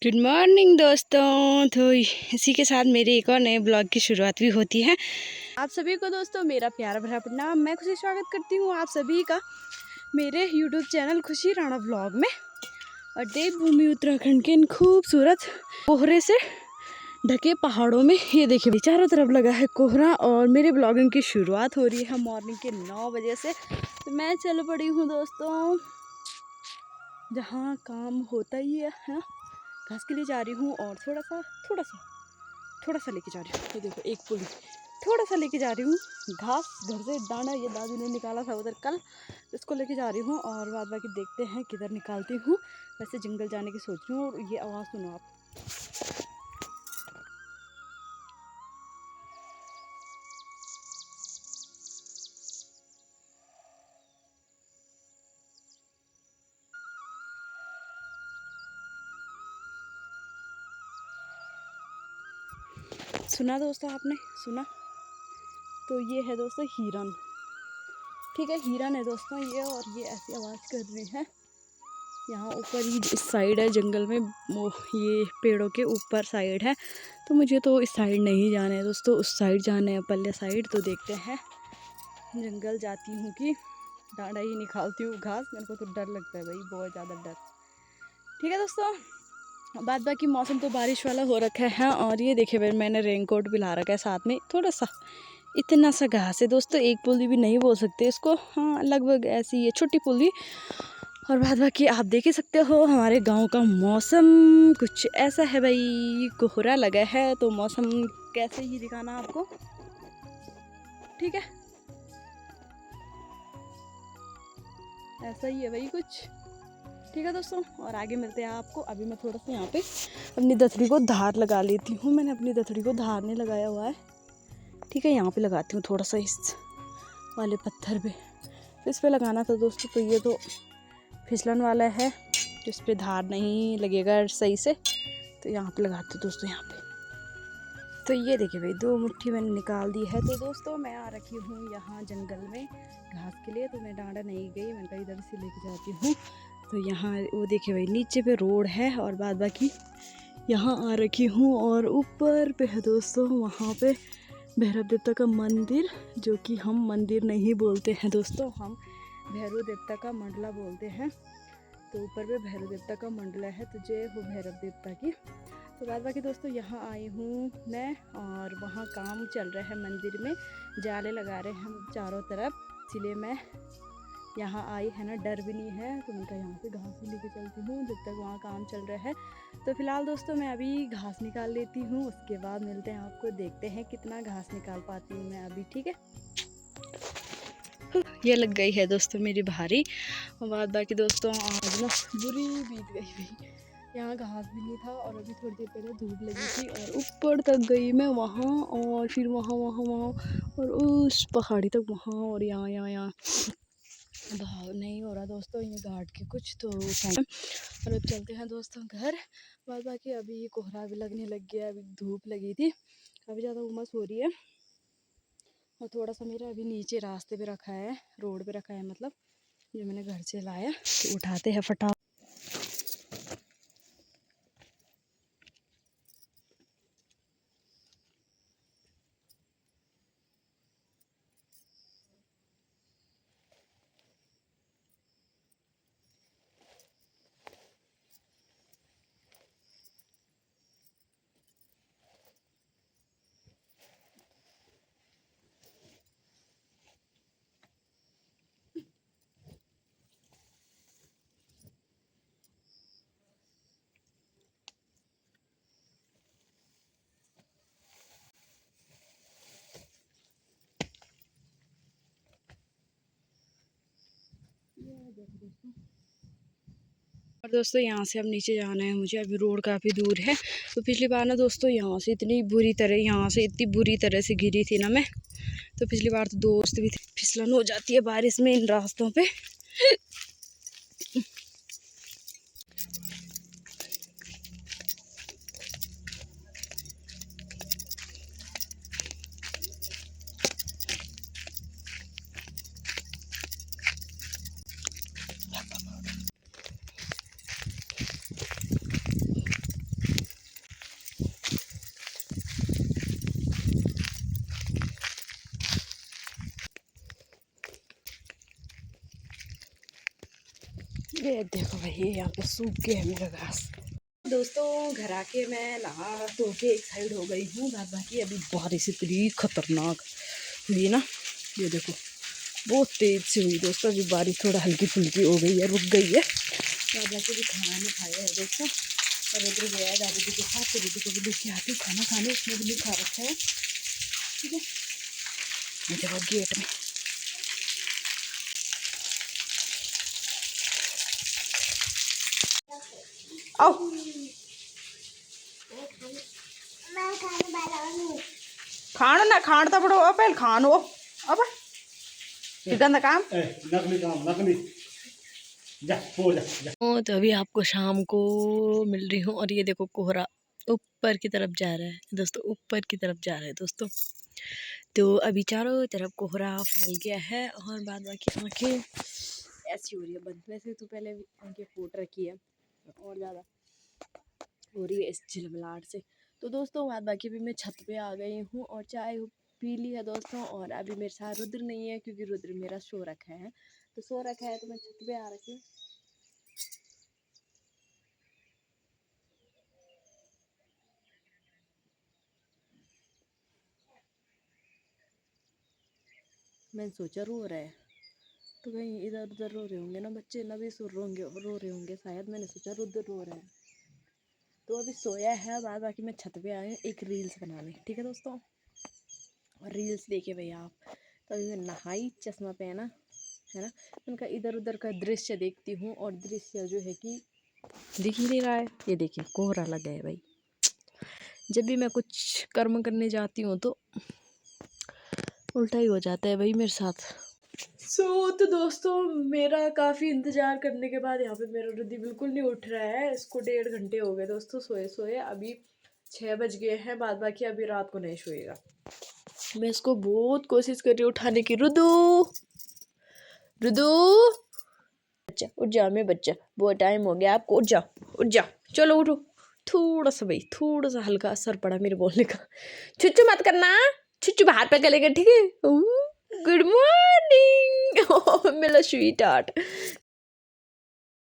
Good morning दोस्तों। तो इसी के साथ मेरे एक और नए ब्लॉग की शुरुआत भी होती है। आप सभी को दोस्तों मेरा प्यारा भरा प्रणाम। मैं खुशी स्वागत करती हूँ आप सभी का मेरे यूट्यूब चैनल खुशी राणा ब्लॉग में। और देवभूमि उत्तराखंड के इन खूबसूरत कोहरे से ढके पहाड़ों में ये देखिए चारों तरफ लगा है कोहरा। और मेरे ब्लॉगिंग की शुरुआत हो रही है मॉर्निंग के 9 बजे से। तो मैं चल पड़ी हूँ दोस्तों जहाँ काम होता ही है। घास के लिए जा रही हूँ और थोड़ा सा लेके जा रही हूँ। ये देखो एक पुली थोड़ा सा लेके जा रही हूँ घास। घर से दाना ये दादी ने निकाला था उधर कल, इसको लेके जा रही हूँ। और बाद बाकी देखते हैं किधर निकालती हूँ। वैसे जंगल जाने की सोच रही हूँ। और ये आवाज़ सुनो आप, सुना दोस्तों? आपने सुना? तो ये है दोस्तों हिरन। ठीक है, हिरन है दोस्तों ये। और ये ऐसी आवाज़ कर रही है। यहाँ ऊपर ही इस साइड है जंगल में, वो ये पेड़ों के ऊपर साइड है। तो मुझे तो इस साइड नहीं जाना है दोस्तों, उस साइड जाना है पल्ले साइड। तो देखते हैं जंगल जाती हूँ कि डांडा ही निकालती हूँ घास। मेरे को तो डर लगता है भाई, बहुत ज़्यादा डर। ठीक है दोस्तों, बाद बाकी मौसम तो बारिश वाला हो रखा है। और ये देखिए भाई मैंने रेनकोट भी ला रखा है साथ में। थोड़ा सा इतना सा घास है दोस्तों, एक पुली भी नहीं बोल सकते इसको, हाँ लगभग ऐसी ये छोटी पुली। और बाद बाकी आप देख ही सकते हो हमारे गांव का मौसम कुछ ऐसा है भाई, कोहरा लगा है। तो मौसम कैसे ही दिखाना आपको, ठीक है, ऐसा ही है भाई कुछ। ठीक है दोस्तों, और आगे मिलते हैं आपको। अभी मैं थोड़ा सा यहाँ पे अपनी दथड़ी को धार लगा लेती हूँ। मैंने अपनी दथड़ी को धार नहीं लगाया हुआ है, ठीक है। यहाँ पे लगाती हूँ थोड़ा सा इस वाले पत्थर पे। तो इस पे लगाना था दोस्तों। तो ये तो फिसलन वाला है, तो इस पर धार नहीं लगेगा सही से। तो यहाँ पे लगाते दोस्तों यहाँ पे। तो ये देखिए भाई 2 मुट्ठी मैंने निकाल दी है। तो दोस्तों मैं आ रखी हूँ यहाँ जंगल में घास के लिए। तो मैं डांडा नहीं गई, मैंने कहा इधर से लेके जाती हूँ। तो यहाँ वो देखिए भाई नीचे पे रोड है। और बाद बाकी यहाँ आ रखी हूँ। और ऊपर पे है दोस्तों वहाँ पे भैरव देवता का मंदिर, जो कि हम मंदिर नहीं बोलते हैं दोस्तों, हम भैरव देवता का मंडला बोलते हैं। तो ऊपर पे भैरव देवता का मंडला है। तो जय हो भैरव देवता की। तो बाद बाकी दोस्तों यहाँ आई हूँ मैं। और वहाँ काम चल रहा है मंदिर में, जाले लगा रहे हैं हम चारों तरफ, इसलिए मैं यहाँ आई है ना। डर भी नहीं है तो मैं यहाँ से घास भी लेके चलती हूँ जब तक वहाँ काम चल रहा है। तो फिलहाल दोस्तों मैं अभी घास निकाल लेती हूँ, उसके बाद मिलते हैं आपको। देखते हैं कितना घास निकाल पाती हूँ मैं अभी, ठीक है। ये लग गई है दोस्तों मेरी भारी। और बाद बाकी दोस्तों आज ना बुरी बीत गई भाई, यहाँ घास भी नहीं था। और अभी थोड़ी देर पहले धूप लगी थी और ऊपर तक गई मैं वहाँ, और फिर वहाँ और उस पहाड़ी तक वहाँ। और यहाँ भाव नहीं हो रहा दोस्तों ये घाट के कुछ तो। और अब चलते हैं दोस्तों घर। बाद बाकी अभी ये कोहरा भी लगने लग गया, अभी धूप लगी थी, अभी ज़्यादा उमस हो रही है। और थोड़ा सा मेरा अभी नीचे रास्ते पे रखा है, रोड पे रखा है, मतलब जो मैंने घर से लाया। तो उठाते हैं फटाफट। और दोस्तों यहाँ से अब नीचे जाना है मुझे, अभी रोड काफ़ी दूर है। तो पिछली बार ना दोस्तों यहाँ से इतनी बुरी तरह से गिरी थी ना मैं। तो पिछली बार तो दोस्त भी फिसलन हो जाती है बारिश में इन रास्तों पे। ये देखो भाई, यहाँ पे सूख गया है मेरा घास। दोस्तों घर आके मैं नहा धो के एक साइड हो गई हूँ। बाकी अभी बारिश इतनी खतरनाक हुई ना, ये देखो बहुत तेज से हुई दोस्तों। अभी बारिश थोड़ा हल्की फुल्की हो गई है, रुक गई है। बाकी भी खाना नहीं खाया है दोस्तों, और उधर गया है दादी जी के साथ। तो दीदी को भी लेके आती हूँ खाना खाने, उसने भी नहीं खा रखा है। ठीक है, ये देखो गेट में। आओ खाना ना खान तो पड़ो पहले खान हो। अब कितना काम नकली काम नकली जा हो जा, जा। तो अभी आपको शाम को मिल रही हूँ, और ये देखो कोहरा ऊपर की तरफ जा रहा है दोस्तों, ऊपर की तरफ जा रहा है दोस्तों। तो अभी चारों तरफ कोहरा फैल गया है, और बाद बाकी आँखें ऐसी हो रही है बंद। वैसे तो पहले आँखें फूट रखी है, और ज़्यादा हो रही है इस झिलमिलाहट से। तो दोस्तों बाद बाकी भी मैं छत पे आ गई हूँ, और चाय पी ली है दोस्तों। और अभी मेरे साथ रुद्र नहीं है, क्योंकि रुद्र मेरा सो रखा है। तो सो रखा है तो मैं छत पे आ रखी हूँ। मैंने सोचा रो रहा है, तो कहीं इधर उधर रो रहे होंगे ना बच्चे, ना भी रो रहे होंगे शायद। मैंने सोचा रुद्र रो रहा है, तो अभी सोया है। बाद बाकी मैं छत पे आई हूँ एक रील्स बनाने। ठीक है दोस्तों, और रील्स देखे भैया आप। तो अभी मैं नहाई, चश्मा पहना है ना, उनका इधर उधर का दृश्य देखती हूँ। और दृश्य जो है कि दिख ही नहीं रहा है। ये देखिए कोहरा लगा है भाई। जब भी मैं कुछ कर्म करने जाती हूँ तो उल्टा ही हो जाता है भाई मेरे साथ। तो दोस्तों मेरा काफ़ी इंतज़ार करने के बाद यहाँ पे मेरा रुद्धि बिल्कुल नहीं उठ रहा है। इसको 1.5 घंटे हो गए दोस्तों सोए सोए। अभी 6 बज गए हैं। बाद बाकी अभी रात को नहीं सोएगा। मैं इसको बहुत कोशिश कर रही हूँ उठाने की। रुदू रुदू बच्चा उठ जाओ, मैं बच्चा, बहुत टाइम हो गया आपको, उठ जाओ उठ जाओ, चलो उठो। थोड़ा सा भाई, थोड़ा सा हल्का असर पड़ा मेरे बोलने का। छुच्चू मत करना, छुच्चू बाहर पे गलेगा, ठीक है। गुड मॉर्निंग मेरा स्वीट हार्ट।